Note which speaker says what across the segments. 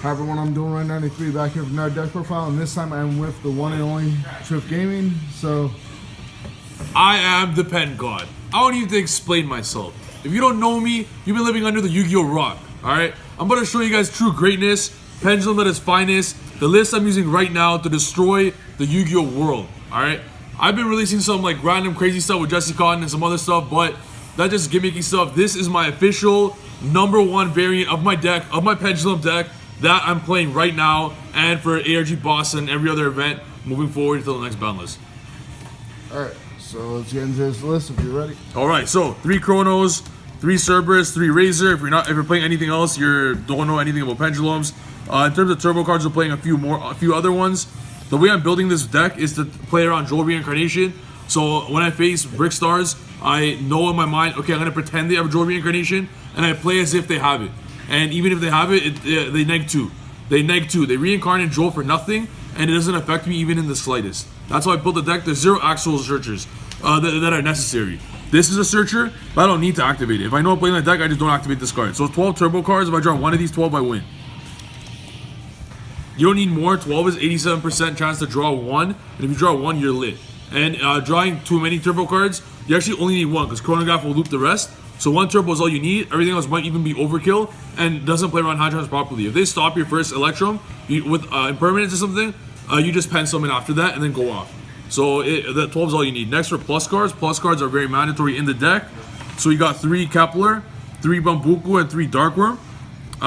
Speaker 1: Hi everyone, I'm doing right 93 back here from our deck profile, and this time I'm with the one and only Triff Gaming. So
Speaker 2: I am the pen god. I don't need to explain myself. If you don't know me, you've been living under the Yu-Gi-Oh rock. Alright? I'm gonna show you guys true greatness, Pendulum at its finest, the list I'm using right now to destroy the Yu-Gi-Oh world. Alright? I've been releasing some like random crazy stuff with Jesse Cotton and some other stuff, but that's just gimmicky stuff. This is my official #1 variant of my deck, of my Pendulum deck, that I'm playing right now, and for ARG Boss and every other event moving forward until the next boundless.
Speaker 1: Alright, so let's get into this list if you're ready.
Speaker 2: Alright, so 3 Chronos, 3 Cerberus, 3 Razor. If you're playing anything else, you don't know anything about pendulums. In terms of turbo cards, we're playing a few other ones. The way I'm building this deck is to play around Joel Reincarnation. So when I face Brick Stars, I know in my mind, okay, I'm gonna pretend they have a Joel Reincarnation, and I play as if they have it. And even if they have it, they neg 2. They neg 2. They reincarnate Joel for nothing, and it doesn't affect me even in the slightest. That's how I built the deck. There's 0 actual searchers that are necessary. This is a searcher, but I don't need to activate it. If I know I'm playing that deck, I just don't activate this card. So 12 turbo cards. If I draw one of these 12, I win. You don't need more. 12 is 87% chance to draw one, and if you draw one, you're lit. And drawing too many turbo cards, you actually only need one, because Chronograph will loop the rest. So 1 turbo is all you need. Everything else might even be overkill and doesn't play around high traps properly. If they stop your first Electrum with impermanence or something, you just pen summon after that and then go off. So the 12 is all you need. Next for plus cards. Plus cards are very mandatory in the deck. So you got 3 Kepler, 3 Bambuku, and 3 Darkworm.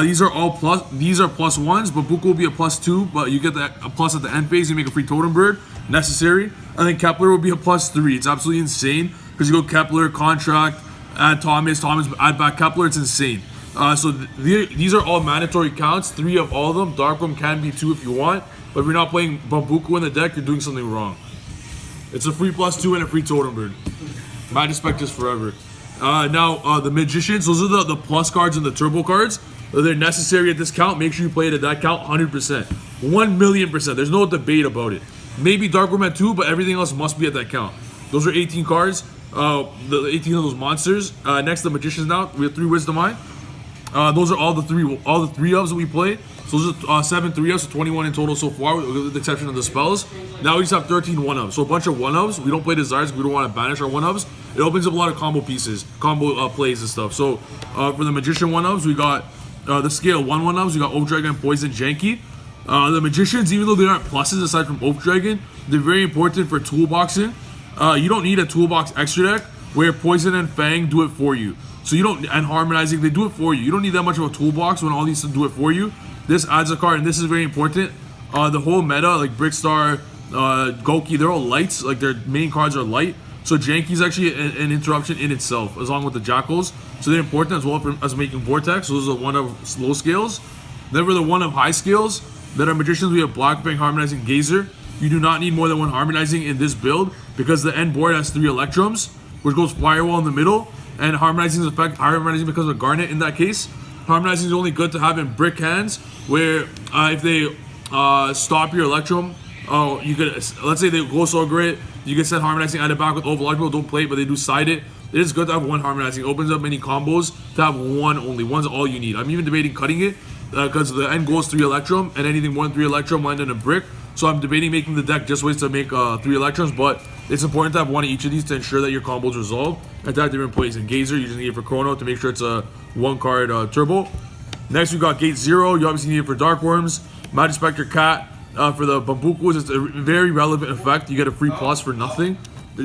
Speaker 2: These are all plus. These are +1s. Bambuku will be a +2, but you get a plus at the end phase. You make a free Totem Bird, necessary. And then Kepler will be a +3. It's absolutely insane because you go Kepler, Contract, add Thomas, add back Kepler. It's insane. So these are all mandatory counts. 3 of all of them. Darkroom can be 2 if you want, but if you're not playing Bambuku in the deck, you're doing something wrong. It's a free +2 and a free Totem Bird. Magic Spectres forever. Now the Magicians. Those are the plus cards and the turbo cards. They're necessary at this count. Make sure you play it at that count 100%. 1,000,000%. There's no debate about it. Maybe Darkroom at 2, but everything else must be at that count. Those are 18 cards. The 18 of those monsters. Next, the Magicians. Now we have 3 Wisdom Eye. Those are all the three ofs that we played. So those are 7 3-ofs, so 21 in total so far, with the exception of the spells. Now we just have 13 1-ofs. So a bunch of 1-ofs. We don't play Desires because we don't want to banish our 1-ofs. It opens up a lot of combo pieces, combo plays and stuff. So for the Magician 1-ofs, we got the scale 1 1-ofs. We got Oak Dragon, Poison, Janky. The Magicians, even though they aren't pluses aside from Oak Dragon, they're very important for toolboxing. You don't need a toolbox extra deck where Poison and Fang do it for you. So you don't, and Harmonizing, they do it for you. You don't need that much of a toolbox when all these do it for you. This adds a card, and this is very important. The whole meta, like Brickstar, Goki, they're all lights. Like their main cards are light. So Janky's actually an interruption in itself, along with the Jackals. So they're important as well as making Vortex. So those are 1 of low scales. Then for the 1 of high scales, that are Magicians, we have Black Fang, Harmonizing, Gazer. You do not need more than 1 Harmonizing in this build because the end board has 3 Electrums, which goes Firewall in the middle, and Harmonizing's effect, Harmonizing becomes a Garnet in that case. Harmonizing is only good to have in brick hands, where if they stop your Electrum, you could, let's say they go so great, you can set Harmonizing, add it back with Oval. A lot of people don't play it, but they do side it. It is good to have 1 Harmonizing. It opens up many combos to have 1 only. 1's all you need. I'm even debating cutting it because the end goal is 3 Electrum, and anything more than 3 Electrum land in a brick. So I'm debating making the deck just ways to make 3 Electrums, but it's important to have 1 of each of these to ensure that your combos resolve at that different place. In Gazer, you just need it for Chrono to make sure it's a 1 card turbo. Next, we got Gate 0. You obviously need it for Darkworms. Magic Spectre Cat for the Bambuku. It's a very relevant effect. You get a free plus for nothing.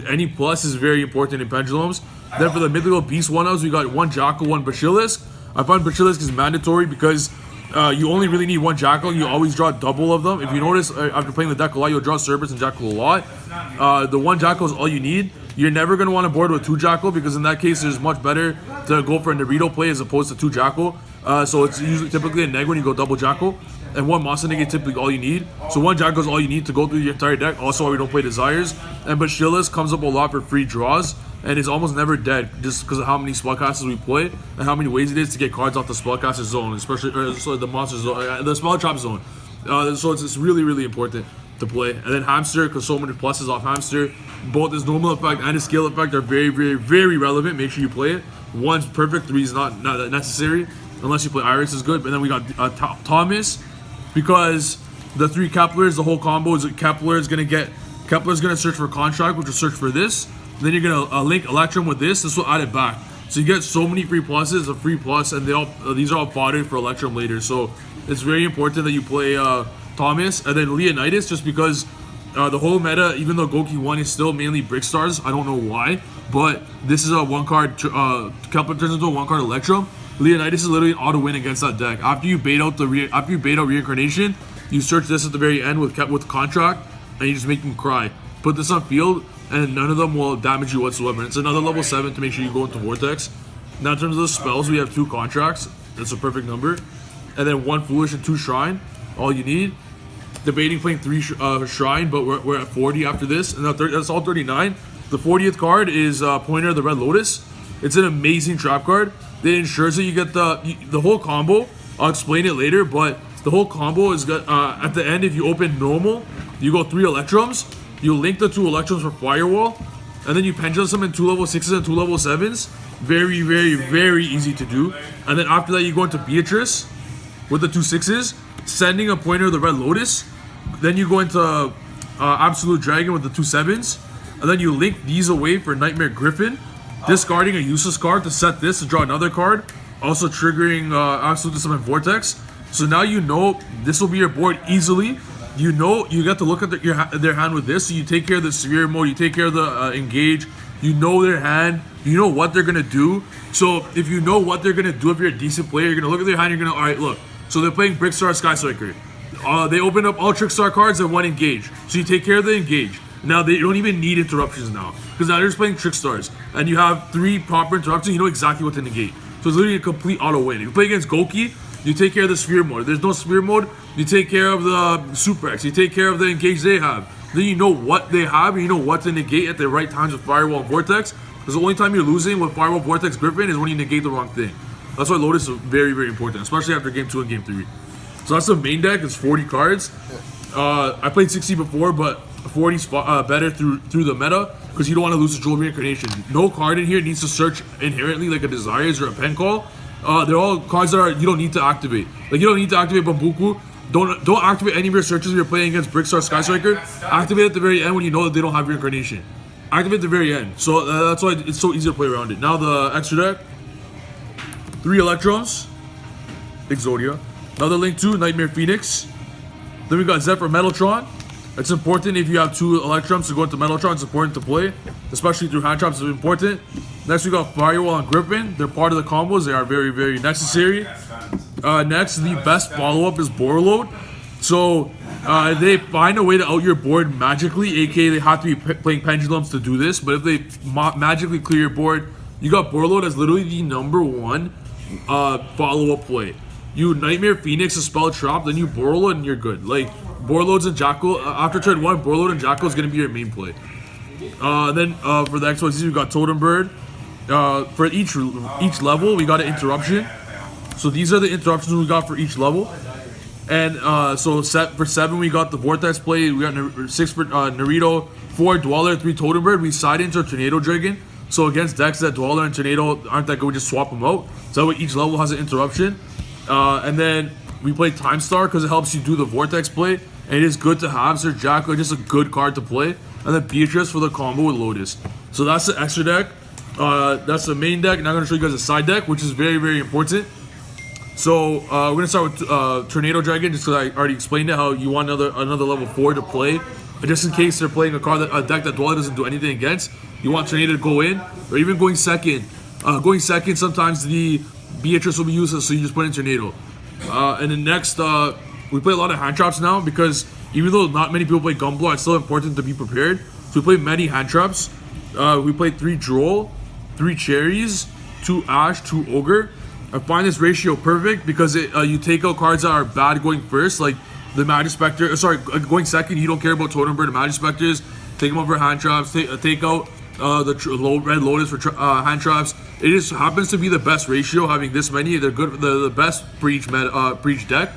Speaker 2: Any plus is very important in Pendulums. Then for the Mythical Beast 1-ofs, we got 1 Jackal, 1 Basilisk. I find Basilisk is mandatory because you only really need 1 Jackal. You always draw double of them. If you notice, after playing the deck a lot, you'll draw Cerberus and Jackal a lot. The 1 Jackal is all you need. You're never going to want to board with 2 Jackal because in that case, it's much better to go for a Naruto play as opposed to 2 Jackal. So it's usually typically a neg when you go double Jackal. And 1 Monster Neg is typically all you need. So 1 Jackal is all you need to go through your entire deck. Also why we don't play Desires. And Basilisk comes up a lot for free draws. And is almost never dead just because of how many spellcasters we play and how many ways it is to get cards off the spellcaster zone, especially the monster zone, the spell trap zone. So it's really, really important to play. And then Hamster, because so many pluses off Hamster. Both his normal effect and his skill effect are very, very, very relevant. Make sure you play it. 1's perfect, 3 is not necessary unless you play Iris is good. But then we got Thomas, because the 3 Keplers, the whole combo is Kepler's gonna search for Contract, which will search for this. Then you're gonna link Electrum with this. This will add it back. So you get so many free pluses, a free plus, and these are all botted for Electrum later. So it's very important that you play Thomas and then Leonidas, just because the whole meta, even though Goki 1 is still mainly Brick Stars, I don't know why, but this is a 1-card, Kepler turns into a 1-card Electrum. Leonidas is literally an auto win against that deck. After you bait out Reincarnation, you search this at the very end with Contract, and you just make them cry. Put this on field, and none of them will damage you whatsoever. It's another level 7 to make sure you go into Vortex. Now in terms of the spells, we have 2 Contracts. That's a perfect number. And then 1 Foolish and 2 Shrine. All you need. Debating playing 3 Shrine, but we're at 40 after this. And that's all 39. The 40th card is Pointer of the Red Lotus. It's an amazing trap card. It ensures that you get the whole combo. I'll explain it later, but the whole combo is at the end. If you open normal, you go 3 Electrums. You link the 2 Electrums for Firewall, and then you pendulum them in 2 level 6s and 2 level 7s. Very, very, very easy to do. And then after that, you go into Beatrice with the 2 6s, sending a Pointer of the Red Lotus. Then you go into Absolute Dragon with the 2 7s, and then you link these away for Nightmare Griffin, discarding a useless card to set this to draw another card, also triggering Absolute Summon Vortex. So now you know this will be your board easily. You know you get to look at their hand with this. So you take care of the Sphere mode, you take care of the Engage. You know their hand, you know what they're gonna do. So if you know what they're gonna do, if you're a decent player, you're gonna look at their hand. You're gonna, all right, look. So they're playing Brickstar Sky Striker. They open up all Trickstar cards and 1 Engage. So you take care of the Engage. Now they don't even need interruptions now, because now they're just playing Trickstars, and you have 3 proper interruptions. You know exactly what to negate. So it's literally a complete auto win. If you play against Goki, you take care of the Sphere mode. If there's no Sphere mode, you take care of the Super X. You take care of the Engage they have. Then you know what they have, and you know what to negate at the right times with Firewall and Vortex. Because the only time you're losing with Firewall, Vortex, Griffin is when you negate the wrong thing. That's why Lotus is very, very important, especially after Game 2 and Game 3. So that's the main deck. It's 40 cards. I played 60 before, but 40's better through the meta, because you don't want to lose the Jewel Reincarnation. No card in here needs to search inherently like a Desires or a Pen Call. They're all cards that you don't need to activate. Like, you don't need to activate Bambuku. Don't activate any of your searches when you're playing against Brickstar Sky Striker. Activate at the very end when you know that they don't have Reincarnation. Activate at the very end. So that's why it's so easy to play around it. Now the extra deck. 3 Electrons. Exodia. Another Link 2, Nightmare Phoenix. Then we got Zephyr Metaltron. It's important if you have 2 Electrums to go into Metaltron. It's important to play, especially through hand traps. It's important. Next we got Firewall and Griffin. They're part of the combos. They are very, very necessary. Next, the best follow-up is Borreload. So they find a way to out your board magically, aka they have to be playing Pendulums to do this. But if they magically clear your board, you got Borreload as literally the #1 follow-up play. You Nightmare Phoenix, a spell trap, then you Borreload and you're good. Like, Borreloads and Jackal, after turn 1, Borreload and Jackal is going to be your main play. Then for the XYZ, we got Totem Bird. For each level, we got an interruption. So these are the interruptions we got for each level. And so for 7, we got the Vortex play. We got 6 for Naruto, 4 Dweller, 3 Totem Bird. We side into a Tornado Dragon. So against decks that Dweller and Tornado aren't that good, we just swap them out. So that way each level has an interruption. And then we play Time Star because it helps you do the Vortex play. And it is good to have. Sir Jackal, just a good card to play. And then Beatrice for the combo with Lotus. So that's the extra deck. That's the main deck. Now I'm going to show you guys a side deck, which is very, very important. So we're going to start with Tornado Dragon, just because I already explained it, how you want another level 4 to play. But just in case they're playing a deck that Dweller doesn't do anything against, you want Tornado to go in, or even going second. Going second, sometimes the Beatrice will be useless, so you just put in Tornado. And then next, we play a lot of hand traps now, because even though not many people play Gumball, it's still important to be prepared. So we play many hand traps. We play 3 Droll, 3 Cherries, 2 Ash, 2 Ogre. I find this ratio perfect because you take out cards that are bad going first, like the Magic Spectre. Sorry, going second, you don't care about Totem Bird and Magic Spectres. Take them over hand traps. Take out the Red Lotus for hand traps. It just happens to be the best ratio, having this many. They're good. The best for each deck.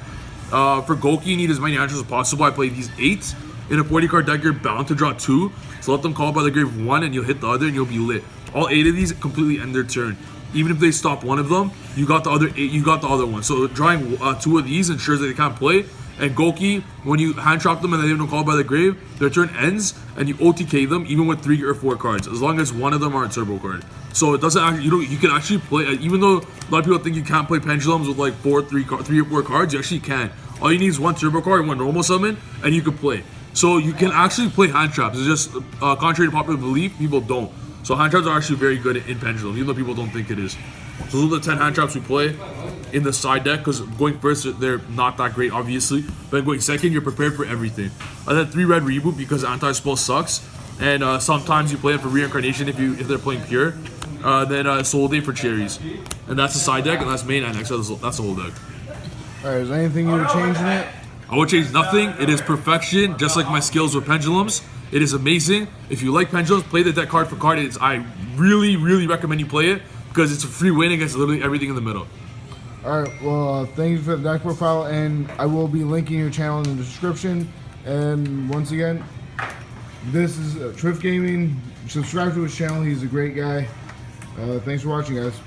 Speaker 2: For Goki, you need as many hand traps as possible. I play these 8. In a 40 card deck, you're bound to draw 2. So let them call by the grave 1, and you'll hit the other, and you'll be lit. All 8 of these completely end their turn. Even if they stop one of them, you got the other 8. You got the other one. So drawing 2 of these ensures that they can't play. And Goki, when you hand trap them and they have no call by the grave, their turn ends and you OTK them even with 3 or 4 cards, as long as one of them are a turbo card. So it doesn't actually, you can actually play, even though a lot of people think you can't play pendulums with like 3 or 4 cards, you actually can. All you need is 1 turbo card and 1 normal summon, and you can play. So you can actually play hand traps. It's just contrary to popular belief, people don't. So hand traps are actually very good in pendulum, even though people don't think it is. So those are the 10 hand traps we play in the side deck, because going first, they're not that great, obviously. But going second, you're prepared for everything. I then 3 red reboot because anti-spell sucks. And sometimes you play it for reincarnation if they're playing pure. Then Soul Day for cherries. And that's the side deck, and that's main and next. That's the whole deck.
Speaker 1: Alright, is there anything you would change in it?
Speaker 2: I would change nothing. It is perfection, just like my skills with pendulums. It is amazing. If you like pendulums, play the deck card for card. I really, really recommend you play it because it's a free win against literally everything in the middle.
Speaker 1: Alright, well, thank you for the deck profile, and I will be linking your channel in the description. And once again, this is Triff Gaming. Subscribe to his channel. He's a great guy. Thanks for watching, guys.